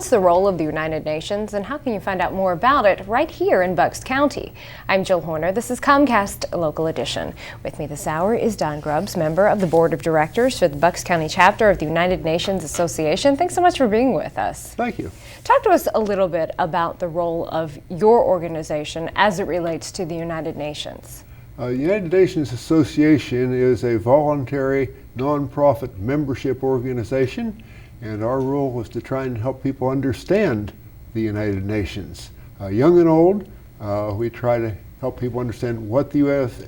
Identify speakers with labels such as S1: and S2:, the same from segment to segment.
S1: what's the role of the United Nations and how can you find out more about it right here in Bucks County? I'm Jill Horner. This is Comcast Local Edition. With me this hour is Don Grubbs, member of the Board of Directors for the Bucks County chapter of the United Nations Association. Thanks so much for being with us.
S2: Thank you.
S1: Talk to us a little bit about the role of your organization as it relates to the United Nations.
S2: United Nations Association is a voluntary, nonprofit membership organization, and our role is to try and help people understand the United Nations. Young and old, we try to help people understand what the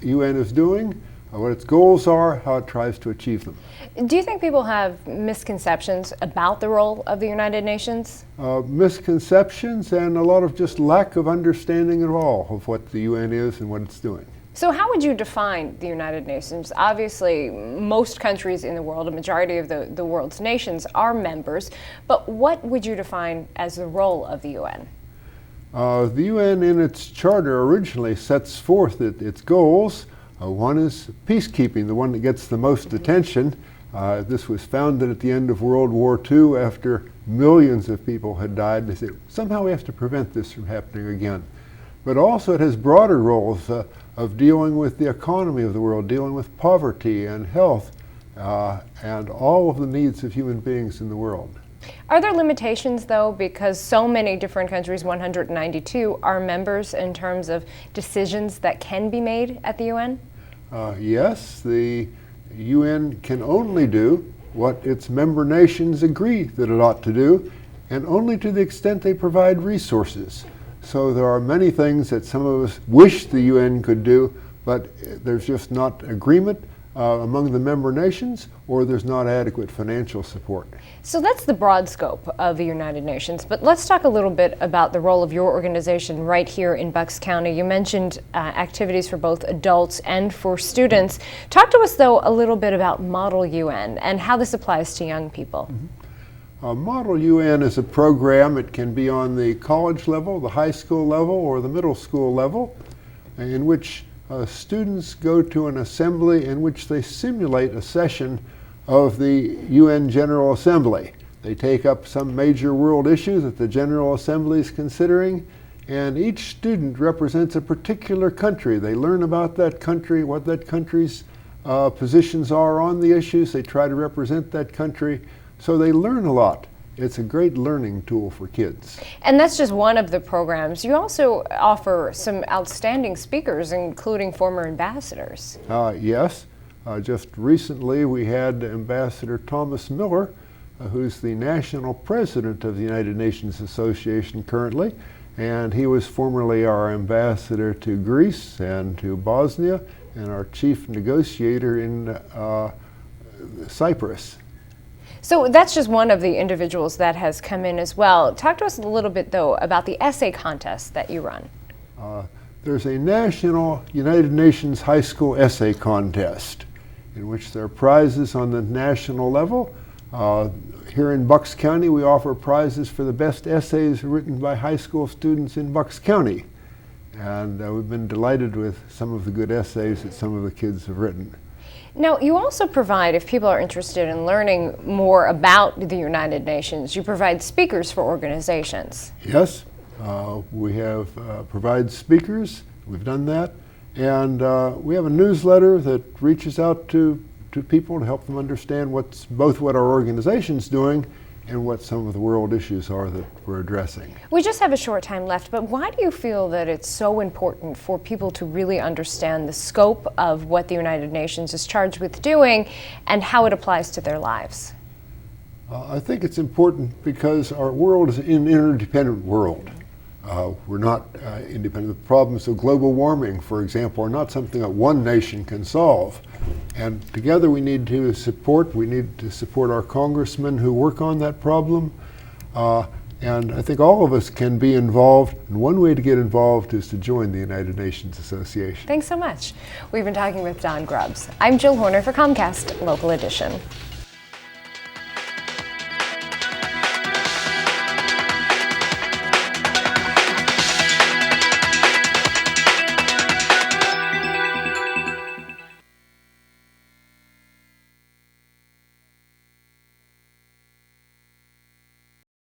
S2: UN is doing, what its goals are, how it tries to achieve them.
S1: Do you think people have misconceptions about the role of the United Nations?
S2: Misconceptions and a lot of just lack of understanding at all of what the UN is and what it's doing.
S1: So how would you define the United Nations? Obviously, most countries in the world, a majority of the world's nations are members, but what would you define as the role of the UN?
S2: The UN in its charter originally sets forth its goals. One is peacekeeping, the one that gets the most attention. This was founded at the end of World War II after millions of people had died. They said, somehow we have to prevent this from happening again. But also it has broader roles of dealing with the economy of the world, dealing with poverty and health, and all of the needs of human beings in the world.
S1: Are there limitations, though, because so many different countries, 192, are members in terms of decisions that can be made at the UN?
S2: Yes, the UN can only do what its member nations agree that it ought to do, and only to the extent they provide resources. So there are many things that some of us wish the UN could do, but there's just not agreement among the member nations, or there's not adequate financial support.
S1: So that's the broad scope of the United Nations, but let's talk a little bit about the role of your organization right here in Bucks County. You mentioned activities for both adults and for students. Talk to us, though, a little bit about Model UN and how this applies to young people.
S2: Mm-hmm. Model UN is a program. It can be on the college level, the high school level, or the middle school level, in which students go to an assembly in which they simulate a session of the UN General Assembly. They take up some major world issue that the General Assembly is considering, and each student represents a particular country. They learn about that country, what that country's positions are on the issues. They try to represent that country. So they learn a lot. It's a great learning tool for kids.
S1: And that's just one of the programs. You also offer some outstanding speakers, including former ambassadors.
S2: Yes. Just recently we had Ambassador Thomas Miller, who's the national president of the United Nations Association currently, and he was formerly our ambassador to Greece and to Bosnia and our chief negotiator in Cyprus.
S1: So that's just one of the individuals that has come in as well. Talk to us a little bit, though, about the essay contest that you run.
S2: There's a national United Nations high school essay contest in which there are prizes on the national level. Here in Bucks County, we offer prizes for the best essays written by high school students in Bucks County. And we've been delighted with some of the good essays that some of the kids have written.
S1: Now, you also provide, if people are interested in learning more about the United Nations, you provide speakers for organizations.
S2: Yes, we have provide speakers. We've done that. And we have a newsletter that reaches out to people to help them understand both what our organization's doing and what some of the world issues are that we're addressing.
S1: We just have a short time left, but why do you feel that it's so important for people to really understand the scope of what the United Nations is charged with doing and how it applies to their lives?
S2: I think it's important because our world is an interdependent world. We're not independent. The problems of global warming, for example, are not something that one nation can solve. And together we need to support our congressmen who work on that problem. And I think all of us can be involved, and one way to get involved is to join the United Nations Association.
S1: Thanks so much. We've been talking with Don Grubbs. I'm Jill Horner for Comcast Local Edition.